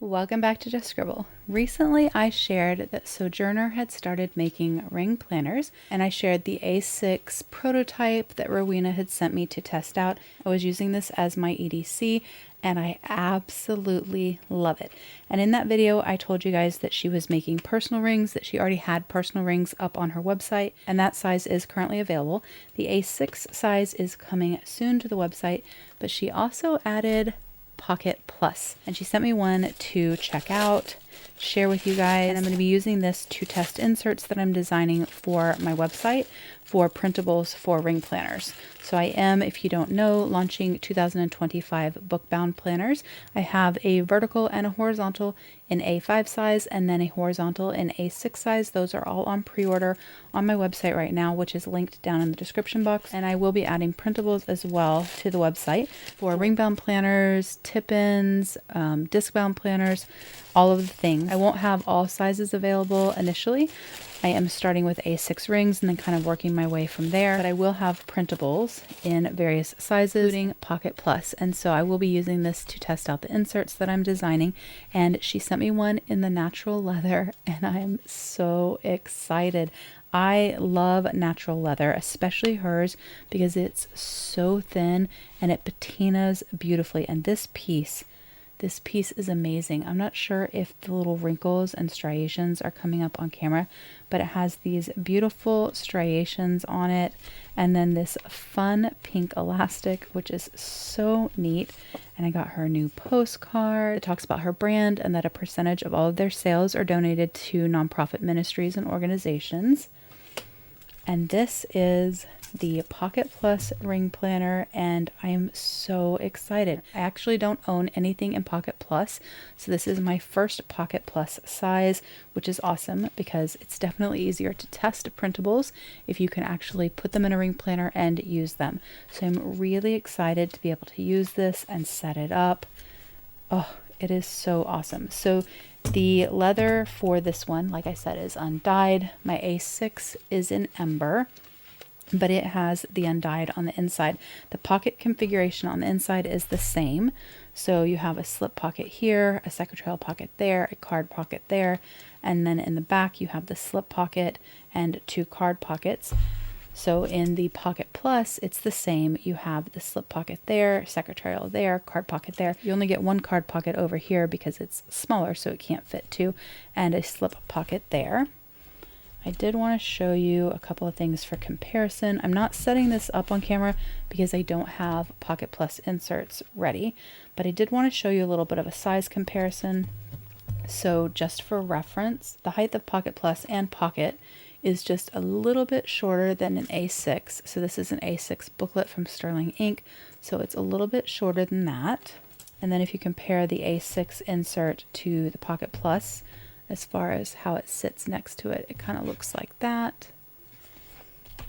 Welcome back to Just Scribble. Recently I shared that Sojourner had started making ring planners, and I shared the A6 prototype that Rowena had sent me to test out. I was using this as my EDC and I absolutely love it. And in that video I told you guys that she was making personal rings, that she already had personal rings up on her website, and that size is currently available. The A6 size is coming soon to the website, but she also added Pocket Plus, and she sent me one to check out, share with you guys, and I'm going to be using this to test inserts that I'm designing for my website for printables for ring planners. So I am, if you don't know, launching 2025 book-bound planners. I have a vertical and a horizontal in A5 size, and then a horizontal in A6 size. Those are all on pre-order on my website right now, which is linked down in the description box. And I will be adding printables as well to the website for ring-bound planners, tip-ins, disc-bound planners, all of the things. I won't have all sizes available initially. I am starting with A6 rings and then kind of working my way from there, but I will have printables in various sizes, including Pocket Plus. And so I will be using this to test out the inserts that I'm designing. And she sent me one in the natural leather, and I'm so excited. I love natural leather, especially hers, because it's so thin and it patinas beautifully. And this piece is amazing. I'm not sure if the little wrinkles and striations are coming up on camera, but it has these beautiful striations on it, and then this fun pink elastic, which is so neat. And I got her a new postcard. It talks about her brand and that a percentage of all of their sales are donated to nonprofit ministries and organizations. And this is the Pocket Plus ring planner, and I am so excited. I actually don't own anything in Pocket Plus, so this is my first Pocket Plus size, which is awesome because it's definitely easier to test printables if you can actually put them in a ring planner and use them. So I'm really excited to be able to use this and set it up. Oh, it is so awesome. So the leather for this one, like I said, is undyed. My A6 is in Ember, but it has the undyed on the inside. The pocket configuration on the inside is the same. So you have a slip pocket here, a secretarial pocket there, a card pocket there, and then in the back you have the slip pocket and two card pockets. So in the Pocket Plus, it's the same. You have the slip pocket there, secretarial there, card pocket there. You only get one card pocket over here because it's smaller, so it can't fit two, and a slip pocket there. I did want to show you a couple of things for comparison. I'm not setting this up on camera because I don't have Pocket Plus inserts ready, but I did want to show you a little bit of a size comparison. So just for reference, the height of Pocket Plus and Pocket is just a little bit shorter than an A6. So this is an A6 booklet from Sterling Ink, so it's a little bit shorter than that. And then if you compare the A6 insert to the Pocket Plus, as far as how it sits next to it, it kind of looks like that.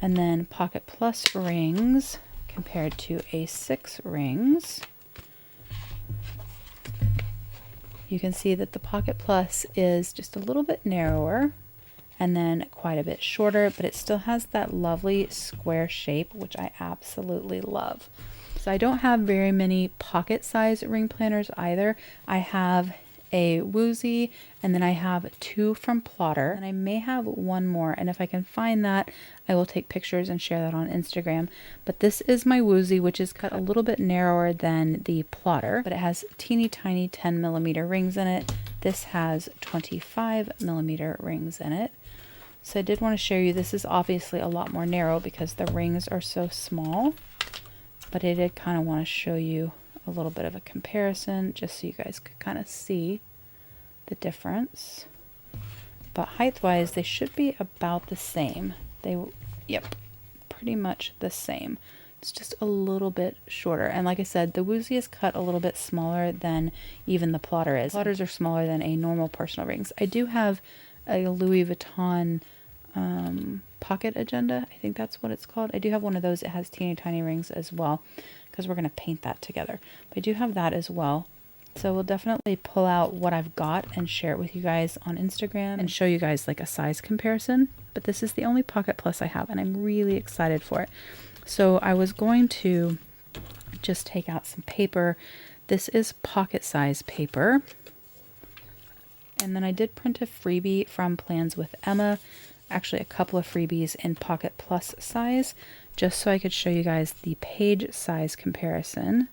And then Pocket Plus rings compared to A6 rings, you can see that the Pocket Plus is just a little bit narrower and then quite a bit shorter, but it still has that lovely square shape, which I absolutely love. So I don't have very many pocket size ring planners either. I have a Woozy, and then I have two from Plotter, and I may have one more, and if I can find that, I will take pictures and share that on Instagram. But this is my Woozy, which is cut a little bit narrower than the Plotter, but it has teeny tiny 10mm rings in it. This has 25mm rings in it. So I did want to show you, this is obviously a lot more narrow because the rings are so small, but I did kind of want to show you a little bit of a comparison just so you guys could kind of see the difference. But height wise, they should be about the same. Yep, pretty much the same. It's just a little bit shorter. And like I said, the Woozy is cut a little bit smaller than even the Plotter is. Plotters are smaller than a normal personal rings. I do have a Louis Vuitton pocket agenda. I think that's what it's called. I do have one of those. It has teeny tiny rings as well because we're going to paint that together. But I do have that as well. So we'll definitely pull out what I've got and share it with you guys on Instagram and show you guys like a size comparison. But this is the only Pocket Plus I have, and I'm really excited for it. So I was going to just take out some paper. This is pocket size paper. And then I did print a freebie from Plans with Emma, actually a couple of freebies in Pocket Plus size, just so I could show you guys the page size comparison.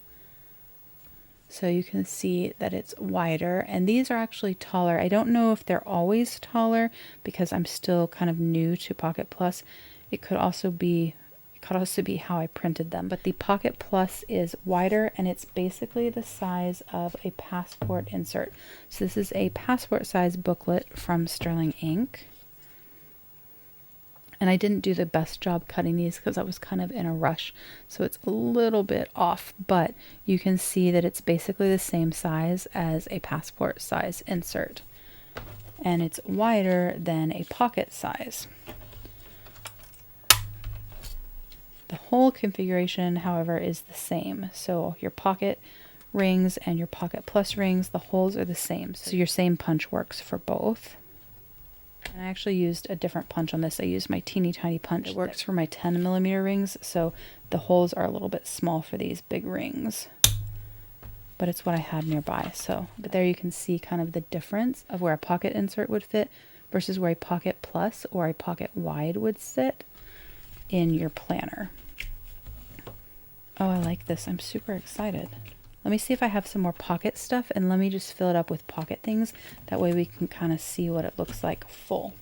So you can see that it's wider, and these are actually taller. I don't know if they're always taller because I'm still kind of new to Pocket Plus. It could also be how I printed them, but the Pocket Plus is wider, and it's basically the size of a passport insert. So this is a passport size booklet from Sterling Ink. And I didn't do the best job cutting these because I was kind of in a rush, so it's a little bit off, but you can see that it's basically the same size as a passport size insert, and it's wider than a pocket size. The whole configuration, however, is the same. So your pocket rings and your Pocket Plus rings, the holes are the same, so your same punch works for both. And I actually used a different punch on this. I used my teeny tiny punch. It works for my 10mm rings, so the holes are a little bit small for these big rings. But it's what I had nearby. But there you can see kind of the difference of where a pocket insert would fit versus where a Pocket Plus or a Pocket Wide would sit in your planner. Oh, I like this. I'm super excited. Let me see if I have some more pocket stuff, and let me just fill it up with pocket things. That way we can kind of see what it looks like full.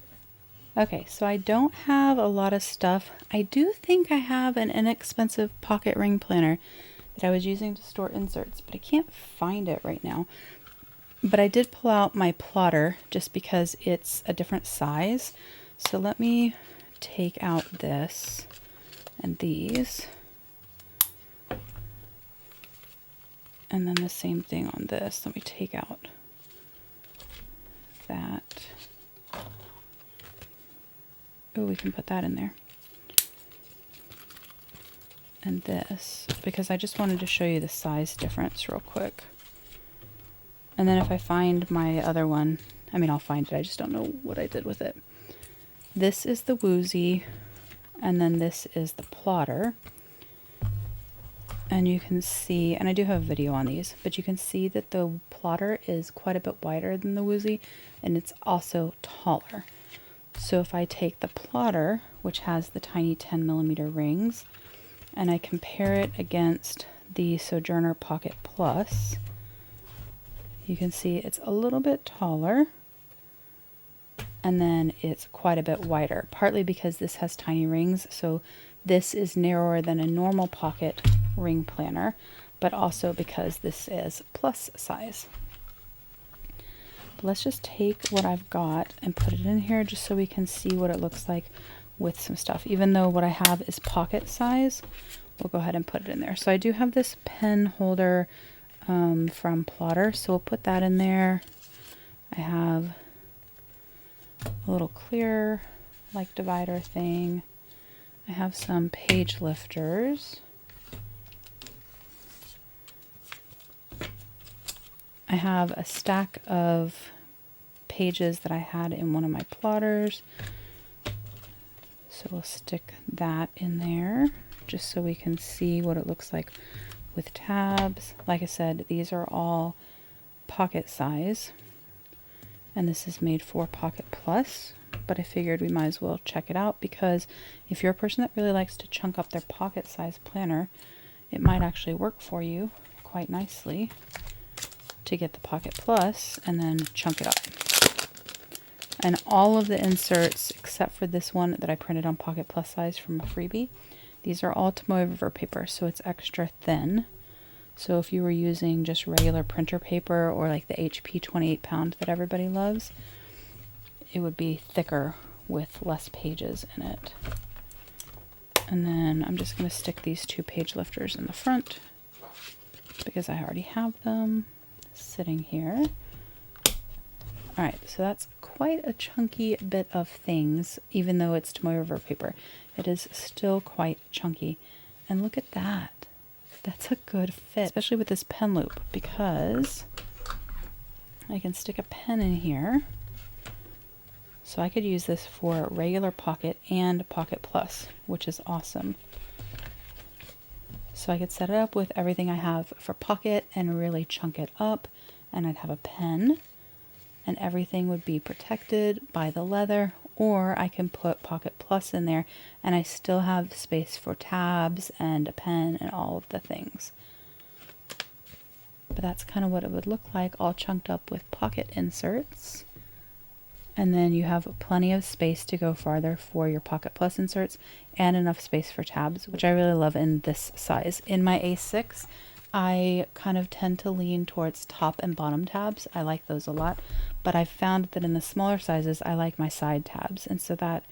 Okay, so I don't have a lot of stuff. I do think I have an inexpensive pocket ring planner that I was using to store inserts, but I can't find it right now. But I did pull out my plotter just because it's a different size. So let me take out this and these. And then the same thing on this. Let me take out that. Oh, we can put that in there. And this, because I just wanted to show you the size difference real quick. And then if I find my other one, I mean, I'll find it. I just don't know what I did with it. This is the Woozy, and then this is the plotter. And you can see, and I do have a video on these, but you can see that the plotter is quite a bit wider than the Woozy, and it's also taller. So if I take the plotter, which has the tiny 10mm rings, and I compare it against the Sojourner Pocket Plus, you can see it's a little bit taller, and then it's quite a bit wider, partly because this has tiny rings, so this is narrower than a normal pocket ring planner, but also because this is plus size. But let's just take what I've got and put it in here just so we can see what it looks like with some stuff. Even though what I have is pocket size, we'll go ahead and put it in there. So I do have this pen holder from Plotter, so we'll put that in there. I have a little clear like divider thing. I have some page lifters. I have a stack of pages that I had in one of my plotters. So we'll stick that in there just so we can see what it looks like with tabs. Like I said, these are all pocket size, and this is made for Pocket Plus, but I figured we might as well check it out because if you're a person that really likes to chunk up their pocket size planner, it might actually work for you quite nicely to get the Pocket Plus and then chunk it up. And all of the inserts, except for this one that I printed on Pocket Plus size from a freebie, these are all Tomoe River paper, so it's extra thin. So if you were using just regular printer paper or like the HP 28 pound that everybody loves, it would be thicker with less pages in it. And then I'm just going to stick these two page lifters in the front because I already have them sitting here. Alright, so that's quite a chunky bit of things, even though it's Tomoe River paper. It is still quite chunky. And look at that. That's a good fit, especially with this pen loop, because I can stick a pen in here. So I could use this for regular pocket and Pocket Plus, which is awesome. So I could set it up with everything I have for pocket and really chunk it up, and I'd have a pen. and everything would be protected by the leather, or I can put Pocket Plus in there and I still have space for tabs and a pen and all of the things. But that's kind of what it would look like, all chunked up with pocket inserts. And then you have plenty of space to go farther for your Pocket Plus inserts and enough space for tabs, which I really love in this size. In my A6, I kind of tend to lean towards top and bottom tabs. I like those a lot, but I've found that in the smaller sizes, I like my side tabs. And so that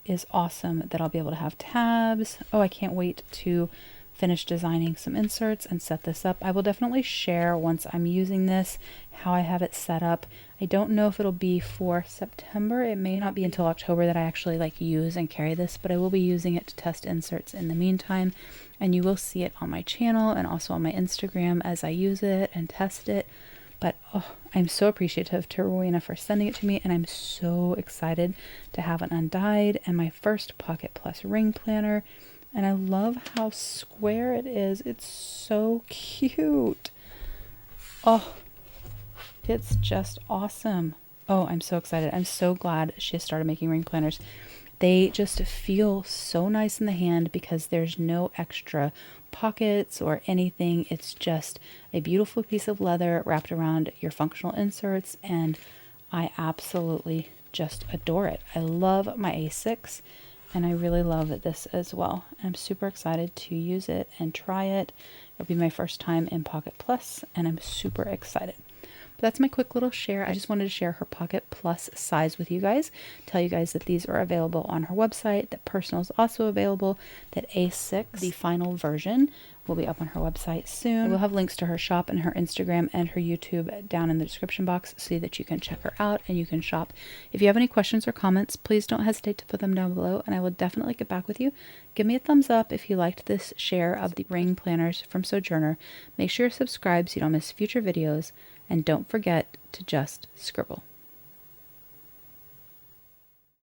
is awesome that I'll be able to have tabs. Oh, I can't wait to finish designing some inserts and set this up. I will definitely share once I'm using this how I have it set up. I don't know if it'll be for September. It may not be until October that I actually like use and carry this, but I will be using it to test inserts in the meantime, and you will see it on my channel and also on my Instagram as I use it and test it. But oh, I'm so appreciative to Rowena for sending it to me, and I'm so excited to have an Undyed and my first Pocket Plus ring planner. And I love how square it is. It's so cute. Oh, it's just awesome. Oh, I'm so excited. I'm so glad she has started making ring planners. They just feel so nice in the hand because there's no extra pockets or anything. It's just a beautiful piece of leather wrapped around your functional inserts, and I absolutely just adore it. I love my A6. And I really love this as well. I'm super excited to use it and try it. It'll be my first time in Pocket Plus, and I'm super excited. But that's my quick little share. I just wanted to share her Pocket Plus size with you guys. Tell you guys that these are available on her website, that Personal is also available, that A6, the final version, will be up on her website soon. We'll have links to her shop and her Instagram and her YouTube down in the description box so that you can check her out and you can shop. If you have any questions or comments, please don't hesitate to put them down below, and I will definitely get back with you. Give me a thumbs up if you liked this share of the ring planners from Sojourner. Make sure you're subscribed so you don't miss future videos, and don't forget to just scribble.